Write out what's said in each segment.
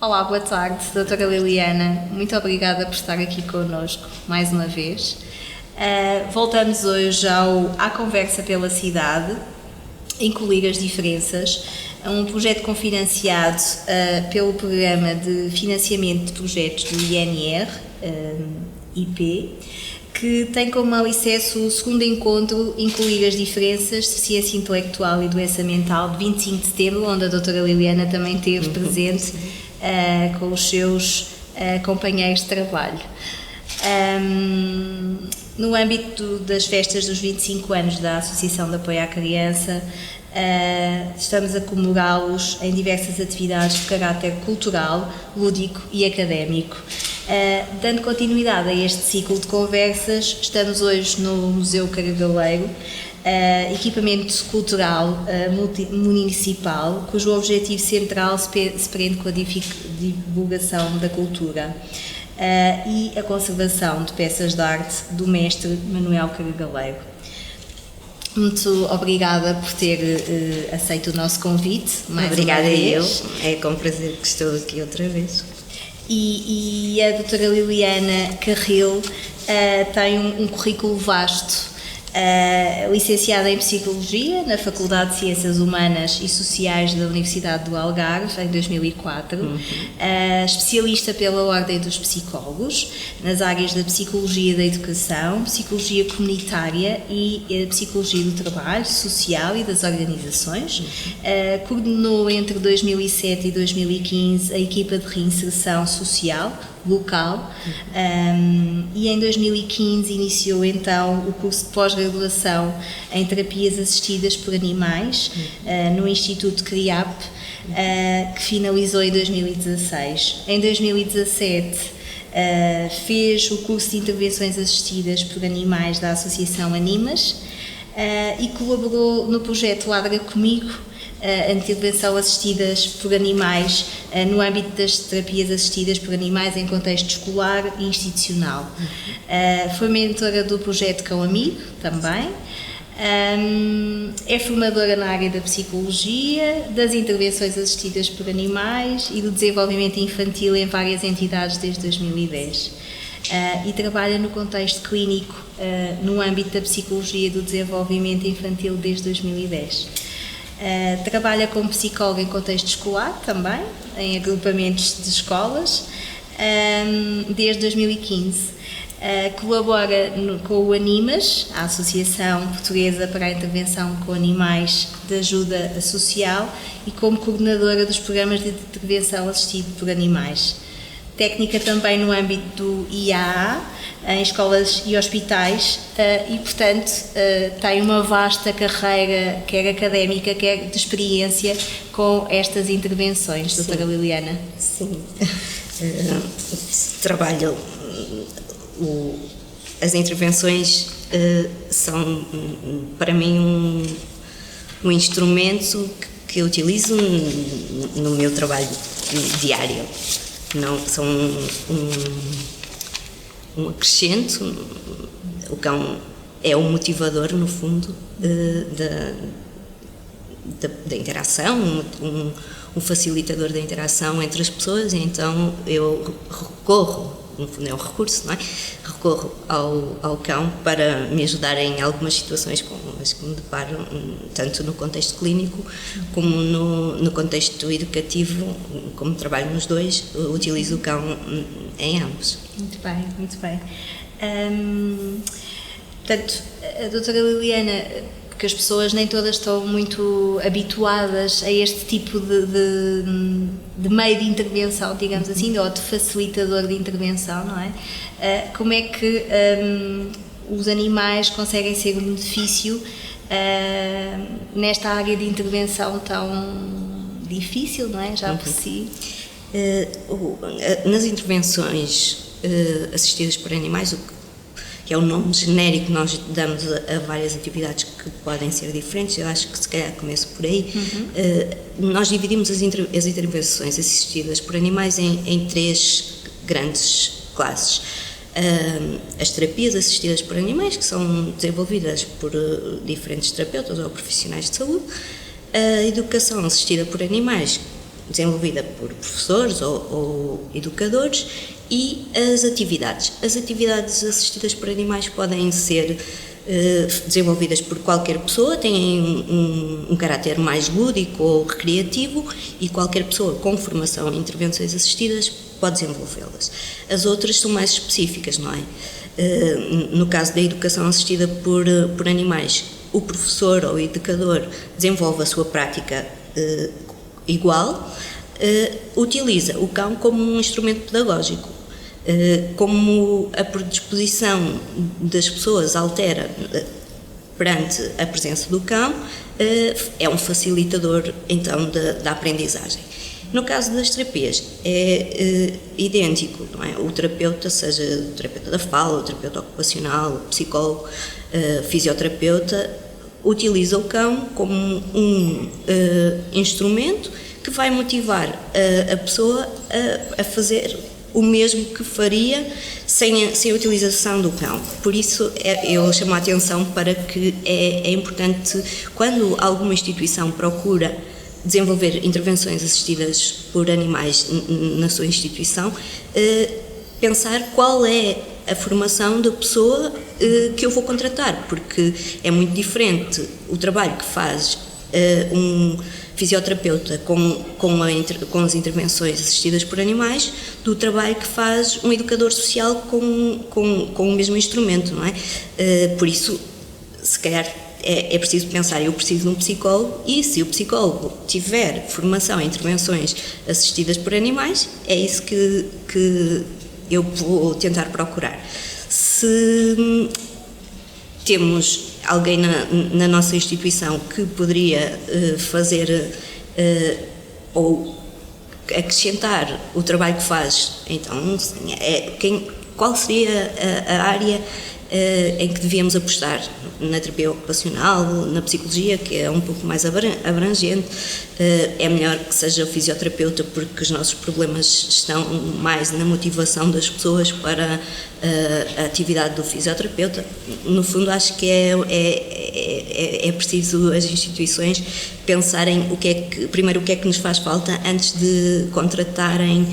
Olá, boa tarde, doutora Liliana. Muito obrigada por estar aqui connosco mais uma vez. Voltamos hoje à Conversa pela Cidade, Incluir as Diferenças, um projeto cofinanciado pelo Programa de Financiamento de Projetos do INR, IP, que tem como alicerce o segundo encontro Incluir as Diferenças, Deficiência Intelectual e Doença Mental, de 25 de setembro, onde a doutora Liliana também esteve presente com os seus companheiros de trabalho. No âmbito das festas dos 25 anos da Associação de Apoio à Criança, estamos a comemorá-los em diversas atividades de caráter cultural, lúdico e académico. Dando continuidade a este ciclo de conversas, estamos hoje no Museu Carregaleiro, equipamento cultural municipal, cujo objetivo central se prende com a divulgação da cultura e a conservação de peças de arte do mestre Manuel Carregaleiro. Muito obrigada por ter aceito o nosso convite. Obrigada eu, é com prazer que estou aqui outra vez. E a doutora Liliana Carril tem um currículo vasto. Licenciada em Psicologia na Faculdade de Ciências Humanas e Sociais da Universidade do Algarve, em 2004, especialista pela Ordem dos Psicólogos, nas áreas da Psicologia da Educação, Psicologia Comunitária e Psicologia do Trabalho Social e das Organizações. Coordenou entre 2007 e 2015 a equipa de reinserção social local e em 2015 iniciou então o curso de pós-graduação em terapias assistidas por animais no Instituto CRIAP, que finalizou em 2016. Em 2017 fez o curso de intervenções assistidas por animais da Associação Animas e colaborou no projeto Ladra Comigo, a intervenção assistidas por animais no âmbito das terapias assistidas por animais em contexto escolar e institucional. Foi mentora do projeto Cão Amigo também. É formadora na área da psicologia, das intervenções assistidas por animais e do desenvolvimento infantil em várias entidades desde 2010. E trabalha no contexto clínico no âmbito da psicologia do desenvolvimento infantil desde 2010. Trabalha como psicóloga em contexto escolar também, em agrupamentos de escolas, desde 2015. Colabora com o Animas, a Associação Portuguesa para a Intervenção com Animais de Ajuda Social, e como coordenadora dos programas de intervenção assistido por animais. Técnica também no âmbito do IAA, em escolas e hospitais, e portanto tem uma vasta carreira, quer académica, quer de experiência com estas intervenções, doutora Liliana. Sim, trabalho, as intervenções são para mim um instrumento que eu utilizo no meu trabalho diário. Não, são um acrescento. O cão é um motivador, no fundo, da interação, um facilitador da interação entre as pessoas, e então eu recorro, no fundo é um recurso, não é? Recorro ao cão para me ajudar em algumas situações com as que me deparo, tanto no contexto clínico como no contexto educativo. Como trabalho nos dois, utilizo o cão em ambos. Muito bem, muito bem. Portanto, a doutora Liliana, porque as pessoas nem todas estão muito habituadas a este tipo de meio de intervenção, digamos assim, ou de facilitador de intervenção, não é? Como é que os animais conseguem ser um benefício nesta área de intervenção tão difícil, não é? Já por si. Nas intervenções assistidas por animais, que é o nome genérico que nós damos a várias atividades que podem ser diferentes, eu acho que se calhar começo por aí. Nós dividimos as intervenções assistidas por animais em três grandes classes. As terapias assistidas por animais, que são desenvolvidas por diferentes terapeutas ou profissionais de saúde, a educação assistida por animais, desenvolvida por professores ou educadores, e as atividades. As atividades assistidas por animais podem ser desenvolvidas por qualquer pessoa, têm um caráter mais lúdico ou recreativo, e qualquer pessoa com formação em intervenções assistidas pode desenvolvê-las. As outras são mais específicas, não é? No caso da educação assistida por animais, o professor ou o educador desenvolve a sua prática igual, utiliza o cão como um instrumento pedagógico. Como a predisposição das pessoas altera perante a presença do cão, é um facilitador então da aprendizagem. No caso das terapias é idêntico, não é? O terapeuta, seja o terapeuta da fala, o terapeuta ocupacional, o psicólogo, fisioterapeuta, utiliza o cão como um instrumento que vai motivar a pessoa a fazer o mesmo que faria sem a utilização do cão. Por isso, eu chamo a atenção para que é importante, quando alguma instituição procura desenvolver intervenções assistidas por animais na sua instituição, pensar qual é a formação da pessoa que eu vou contratar, porque é muito diferente o trabalho que faz um fisioterapeuta com as intervenções assistidas por animais do trabalho que faz um educador social com o mesmo instrumento, não é? Por isso, se calhar é preciso pensar, eu preciso de um psicólogo, e se o psicólogo tiver formação em intervenções assistidas por animais, é isso que eu vou tentar procurar. Se temos alguém na nossa instituição que poderia fazer ou acrescentar o trabalho que faz, então qual seria a área em que devíamos apostar? Na terapia ocupacional, na psicologia, que é um pouco mais abrangente. É melhor que seja o fisioterapeuta, porque os nossos problemas estão mais na motivação das pessoas para a atividade do fisioterapeuta. No fundo, acho que é preciso as instituições pensarem primeiro o que é que nos faz falta antes de contratarem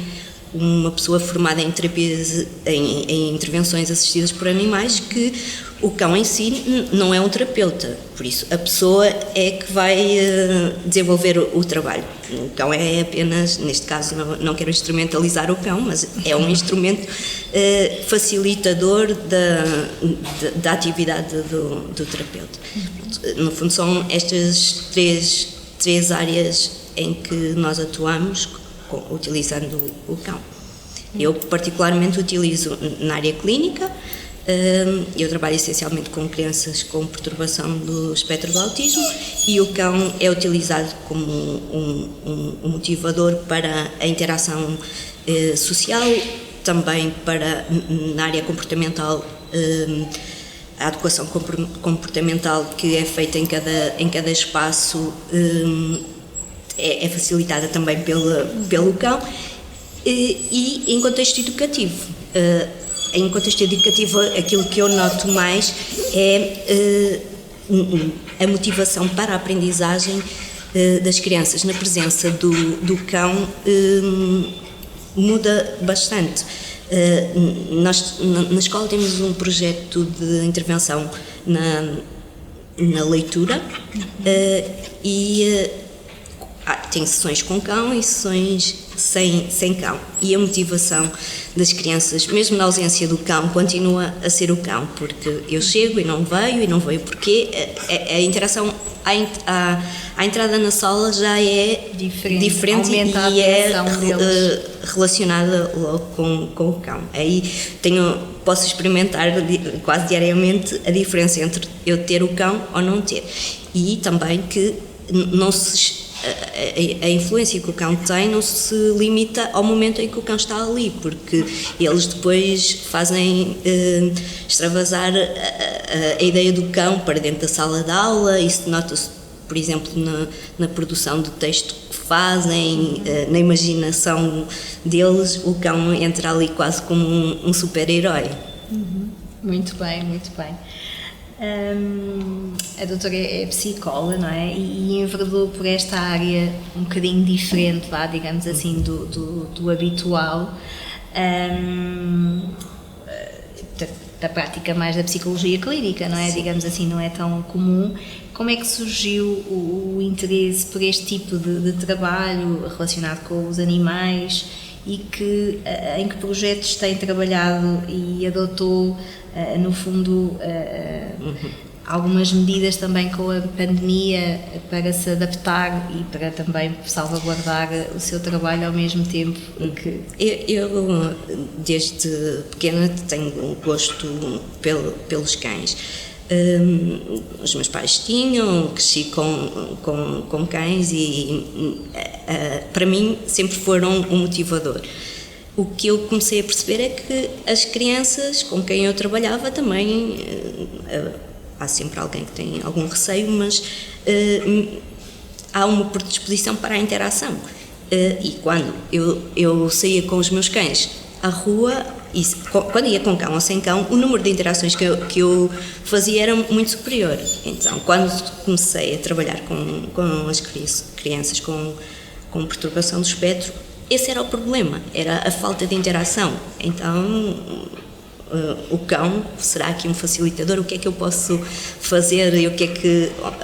uma pessoa formada em terapias, em intervenções assistidas por animais, que o cão em si não é um terapeuta, por isso a pessoa é que vai desenvolver o trabalho. O cão é apenas, neste caso não quero instrumentalizar o cão, mas é um instrumento facilitador da atividade do terapeuta. No fundo são estas três áreas em que nós atuamos utilizando o cão. Eu particularmente utilizo na área clínica. Eu trabalho essencialmente com crianças com perturbação do espectro do autismo, e o cão é utilizado como um motivador para a interação social, também na área comportamental, a adequação comportamental que é feita em cada espaço é facilitada também pelo cão, e em contexto educativo. Em contexto educativo, aquilo que eu noto mais é a motivação para a aprendizagem das crianças na presença do cão muda bastante. Nós na escola temos um projeto de intervenção na leitura, e tem sessões com cão e sessões sem cão, e a motivação das crianças, mesmo na ausência do cão, continua a ser o cão, porque eu chego e não veio porque a interação à entrada na sala já é diferente e é relacionada logo com o cão. Aí posso experimentar quase diariamente a diferença entre eu ter o cão ou não ter, e também que a influência que o cão tem não se limita ao momento em que o cão está ali, porque eles depois fazem extravasar a ideia do cão para dentro da sala de aula. Isso nota-se, por exemplo, na produção de texto que fazem, na imaginação deles. O cão entra ali quase como um super-herói. Muito bem, muito bem. A doutora é psicóloga, não é? E enverdou por esta área um bocadinho diferente, vá, digamos assim, do habitual, da prática mais da psicologia clínica, não é? Sim. Digamos assim, não é tão comum. Como é que surgiu o interesse por este tipo de trabalho relacionado com os animais e em que projetos tem trabalhado e adotou, no fundo, algumas medidas também com a pandemia para se adaptar e para também salvaguardar o seu trabalho ao mesmo tempo que... Eu desde pequena tenho um gosto pelos cães. Os meus pais tinham, cresci com cães e para mim sempre foram um motivador. O que eu comecei a perceber é que as crianças com quem eu trabalhava também, há sempre alguém que tem algum receio, mas há uma predisposição para a interação. E quando eu saía com os meus cães à rua, e quando ia com cão ou sem cão, o número de interações que eu fazia era muito superior. Então, quando comecei a trabalhar com as crianças com perturbação do espectro, esse era o problema, era a falta de interação. Então, o cão será aqui um facilitador? O que é que eu posso fazer e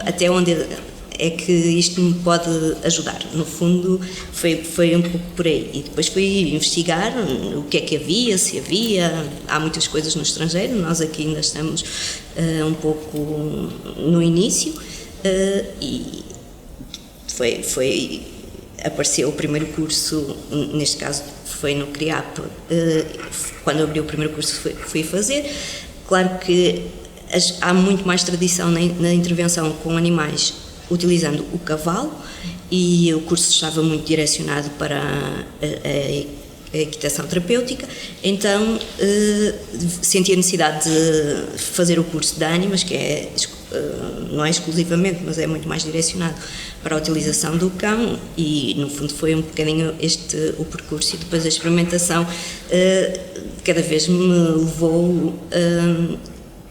até onde é que isto me pode ajudar? No fundo, foi um pouco por aí. E depois fui investigar o que é que havia, se havia. Há muitas coisas no estrangeiro, nós aqui ainda estamos um pouco no início, e apareceu o primeiro curso, neste caso foi no CRIAP, quando abri o primeiro curso fui fazer. Claro que há muito mais tradição na intervenção com animais utilizando o cavalo, e o curso estava muito direcionado para a equitação terapêutica, então senti a necessidade de fazer o curso de Animas, que não é exclusivamente, mas é muito mais direcionado para a utilização do cão, e no fundo foi um bocadinho o percurso, e depois a experimentação cada vez me levou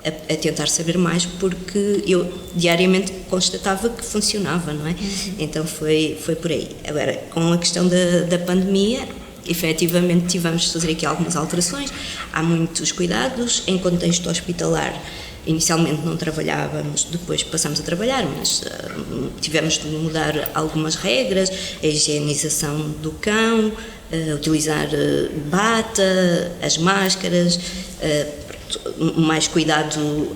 a tentar saber mais, porque eu diariamente constatava que funcionava, não é? Então foi por aí. Agora, com a questão da pandemia, efetivamente tivemos de fazer aqui algumas alterações, há muitos cuidados em contexto hospitalar. Inicialmente não trabalhávamos, depois passamos a trabalhar, mas tivemos de mudar algumas regras, a higienização do cão, utilizar bata, as máscaras, mais cuidado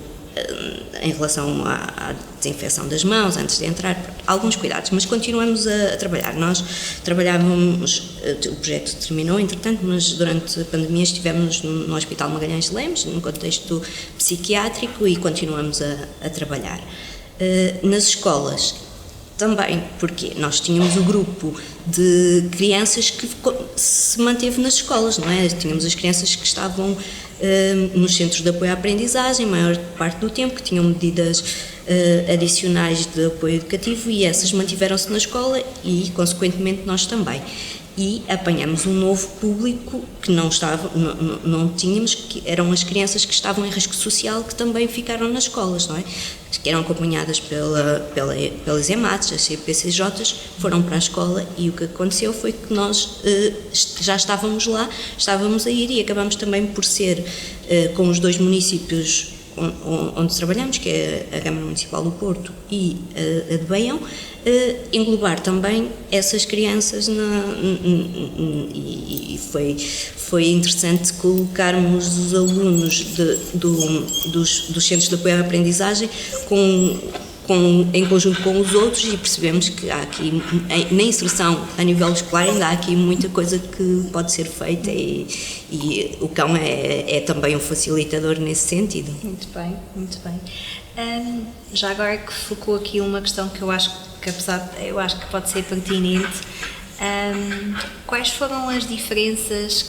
em relação à desinfecção das mãos antes de entrar, alguns cuidados, mas continuamos a trabalhar. Nós trabalhávamos, o projeto terminou entretanto, mas durante a pandemia estivemos no Hospital Magalhães de Lemos, num contexto psiquiátrico, e continuamos a trabalhar. Nas escolas também, porque nós tínhamos o grupo de crianças que se manteve nas escolas, não é? Tínhamos as crianças que estavam nos centros de apoio à aprendizagem, a maior parte do tempo, que tinham medidas adicionais de apoio educativo, e essas mantiveram-se na escola e, consequentemente, nós também. E apanhamos um novo público que não tínhamos, que eram as crianças que estavam em risco social, que também ficaram nas escolas, não é? Que eram acompanhadas pelas EMATs, as CPCJs, foram para a escola, e o que aconteceu foi que nós já estávamos lá, estávamos a ir, e acabamos também por ser, com os dois municípios onde trabalhamos, que é a Câmara Municipal do Porto e a de Baião, englobar também essas crianças e foi interessante colocarmos os alunos dos centros de apoio à aprendizagem em conjunto com os outros, e percebemos que há aqui, na inserção a nível escolar, ainda há aqui muita coisa que pode ser feita, e o cão é também um facilitador nesse sentido. Muito bem, muito bem. Já agora que focou aqui uma questão que eu acho que pode ser pertinente, quais foram as diferenças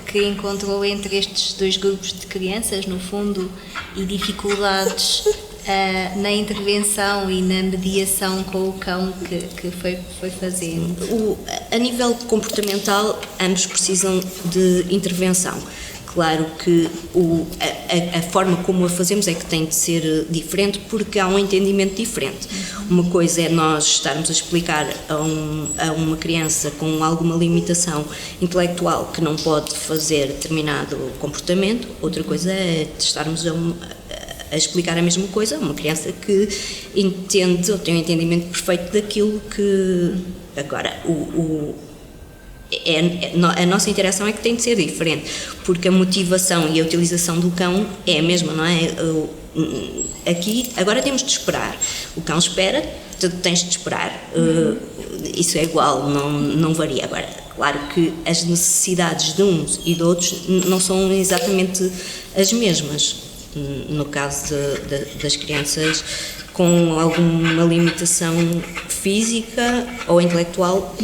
que encontrou entre estes dois grupos de crianças, no fundo, e dificuldades na intervenção e na mediação com o cão que foi fazendo? A nível comportamental, ambos precisam de intervenção. claro que a forma como a fazemos é que tem de ser diferente, porque há um entendimento diferente. Uma coisa é nós estarmos a explicar a uma criança com alguma limitação intelectual que não pode fazer determinado comportamento, outra coisa é estarmos a explicar a mesma coisa a uma criança que entende ou tem um entendimento perfeito daquilo que... Agora, a nossa interação é que tem de ser diferente, porque a motivação e a utilização do cão é a mesma, não é? Aqui, agora temos de esperar. O cão espera, tu tens de esperar. Isso é igual, não varia. Agora, claro que as necessidades de uns e de outros não são exatamente as mesmas. No caso das crianças com alguma limitação física ou intelectual,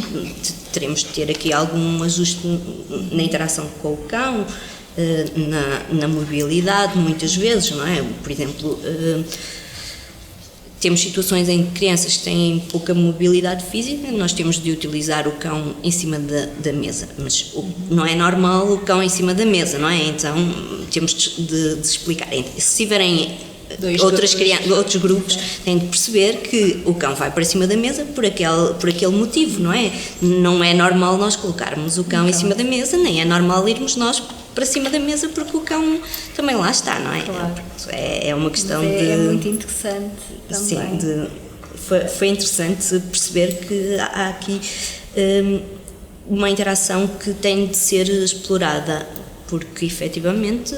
teremos de ter aqui algum ajuste na interação com o cão, na mobilidade, muitas vezes, não é? Por exemplo, temos situações em que crianças que têm pouca mobilidade física, nós temos de utilizar o cão em cima da mesa, mas não é normal o cão em cima da mesa, não é? Então temos de explicar. Se tiverem outros grupos, têm de perceber que o cão vai para cima da mesa por aquele motivo, não é? Não é normal nós colocarmos o cão em cima da mesa, nem é normal irmos nós para cima da mesa porque o cão também lá está, não é? Claro. É uma questão de... É muito interessante também. Sim, foi interessante perceber que há aqui uma interação que tem de ser explorada, porque efetivamente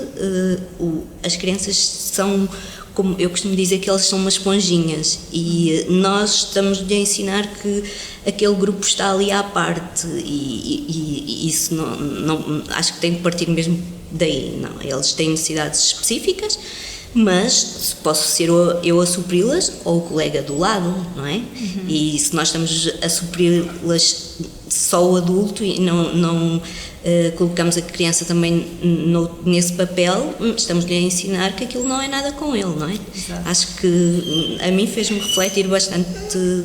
as crianças são, como eu costumo dizer, que eles são umas esponjinhas e nós estamos a ensinar que aquele grupo está ali à parte e isso não acho que tem de partir mesmo daí. Não, eles têm necessidades específicas, mas posso ser eu a supri-las ou o colega do lado, não é? E se nós estamos a supri-las só o adulto e não colocamos a criança também nesse papel, estamos-lhe a ensinar que aquilo não é nada com ele, não é? Exato. Acho que a mim fez-me refletir bastante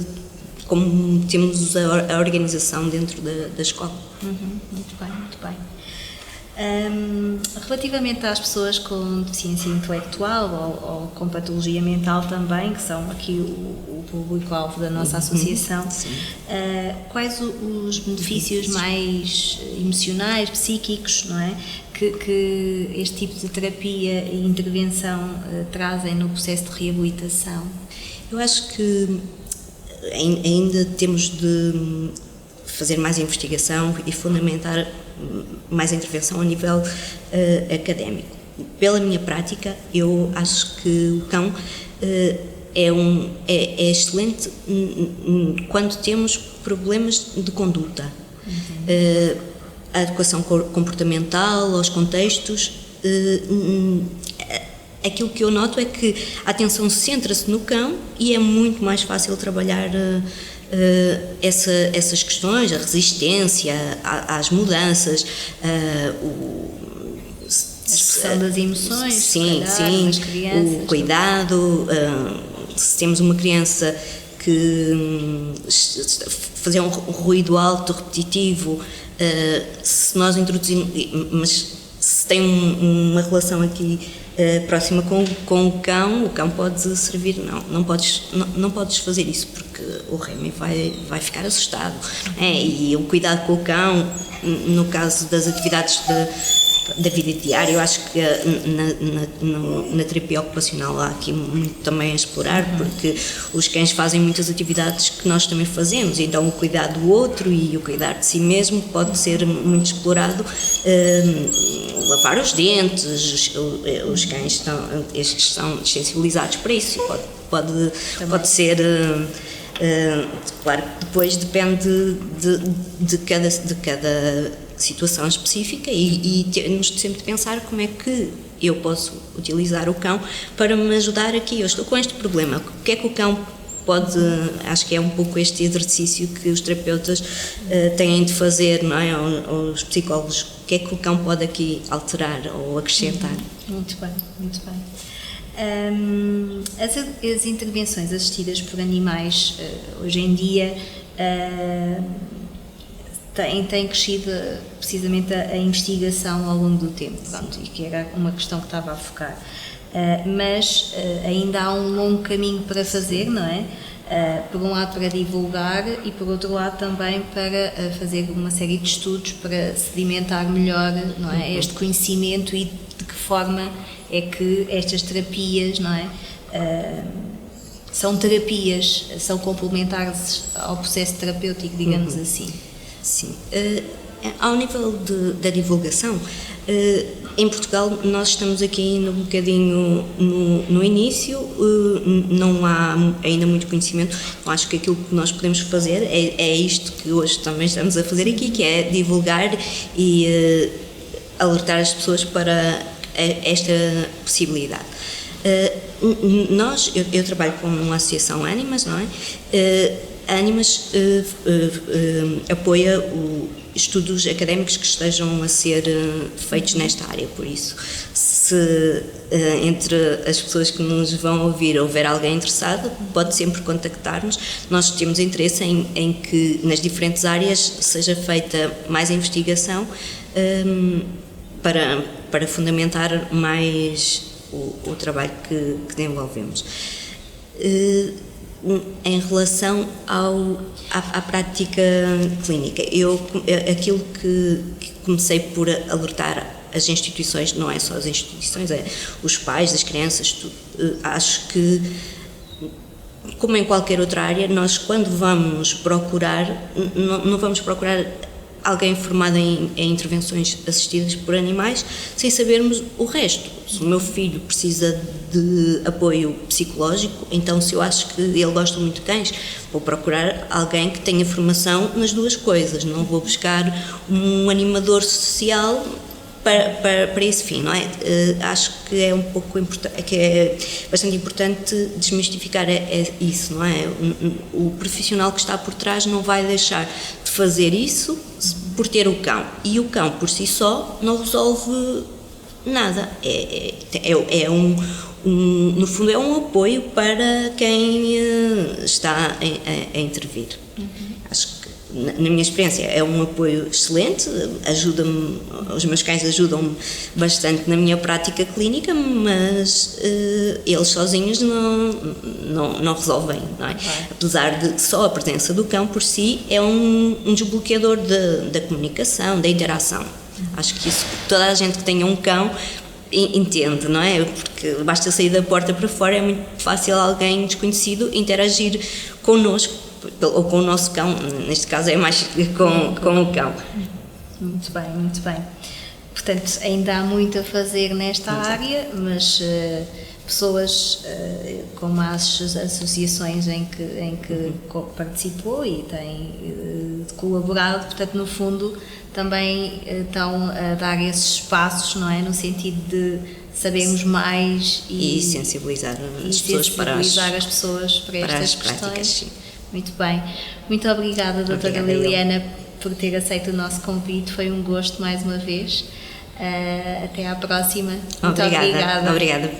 como temos a organização dentro da escola. Muito bem, muito bem. Relativamente às pessoas com deficiência intelectual ou com patologia mental também, que são aqui o público-alvo da nossa associação, quais os benefícios mais emocionais, psíquicos, não é? Que este tipo de terapia e intervenção trazem no processo de reabilitação? Eu acho que ainda temos de fazer mais investigação e fundamentar mais intervenção a nível académico. Pela minha prática, eu acho que o cão é excelente quando temos problemas de conduta. A adequação comportamental aos contextos, aquilo que eu noto é que a atenção centra-se no cão e é muito mais fácil trabalhar essas questões, a resistência às mudanças, a expressão das emoções, sim, das crianças, o cuidado. Se temos uma criança que fazer um ruído alto, repetitivo, se nós introduzirmos, mas se tem uma relação aqui próxima com o cão pode servir, não podes fazer isso porque o Remy vai ficar assustado, e o cuidado com o cão, no caso das atividades da vida diária, eu acho que na terapia ocupacional há aqui muito também a explorar, porque os cães fazem muitas atividades que nós também fazemos, então o cuidado do outro e o cuidar de si mesmo pode ser muito explorado. Lavar os dentes, os cães estes são sensibilizados para isso, pode ser, claro que depois depende de cada situação específica e temos sempre de pensar como é que eu posso utilizar o cão para me ajudar aqui. Eu estou com este problema, o que é que o cão pode... Acho que é um pouco este exercício que os terapeutas têm de fazer, não é? Os psicólogos, o que é que o cão pode aqui alterar ou acrescentar. Muito bem, muito bem. As intervenções assistidas por animais hoje em dia tem crescido precisamente a investigação ao longo do tempo, pronto, e que era uma questão que estava a focar. Mas ainda há um longo caminho para fazer, não é? Por um lado para divulgar e por outro lado também para fazer uma série de estudos para sedimentar melhor, não é, este conhecimento e de que forma é que estas terapias, não é, são terapias, são complementares ao processo terapêutico, digamos assim. Sim. Ao nível da divulgação, em Portugal nós estamos aqui ainda um bocadinho no início, não há ainda muito conhecimento, então acho que aquilo que nós podemos fazer é isto que hoje também estamos a fazer aqui, que é divulgar e alertar as pessoas para esta possibilidade. Eu trabalho com uma associação Animas, não é? A Animas apoia estudos académicos que estejam a ser feitos nesta área, por isso, se entre as pessoas que nos vão ouvir houver alguém interessado, pode sempre contactar-nos. Nós temos interesse em que nas diferentes áreas seja feita mais investigação para fundamentar mais o trabalho que desenvolvemos. Em relação à prática clínica, aquilo que comecei por alertar as instituições, não é só as instituições, é os pais, as crianças, tudo. Acho que, como em qualquer outra área, nós quando vamos procurar, não vamos procurar alguém formado em intervenções assistidas por animais sem sabermos o resto. Se o meu filho precisa de apoio psicológico, então se eu acho que ele gosta muito de cães, vou procurar alguém que tenha formação nas duas coisas, não vou buscar um animador social para esse fim, não é? Acho que é um pouco importante, que é bastante importante desmistificar isso, não é? O profissional que está por trás não vai deixar de fazer isso por ter o cão, e o cão por si só não resolve nada, no fundo é um apoio para quem está a intervir. Acho que, na minha experiência, é um apoio excelente, ajuda-me, os meus cães ajudam-me bastante na minha prática clínica, mas eles sozinhos não resolvem, não é? Apesar de só a presença do cão por si é um desbloqueador da comunicação, da interação. Acho que isso, toda a gente que tenha um cão entende, não é? Porque basta sair da porta para fora, é muito fácil alguém desconhecido interagir connosco ou com o nosso cão, neste caso é mais com o cão. Muito bem, muito bem. Portanto, ainda há muito a fazer nesta área, mas pessoas como as associações em que participou e tem colaborado, portanto, no fundo, também estão a dar esses espaços, não é? No sentido de sabermos mais e sensibilizar as pessoas para estas práticas, questões. sim. Muito bem. Muito obrigada, doutora Liliana, por ter aceito o nosso convite. Foi um gosto mais uma vez. Até à próxima. Muito obrigada. Obrigada.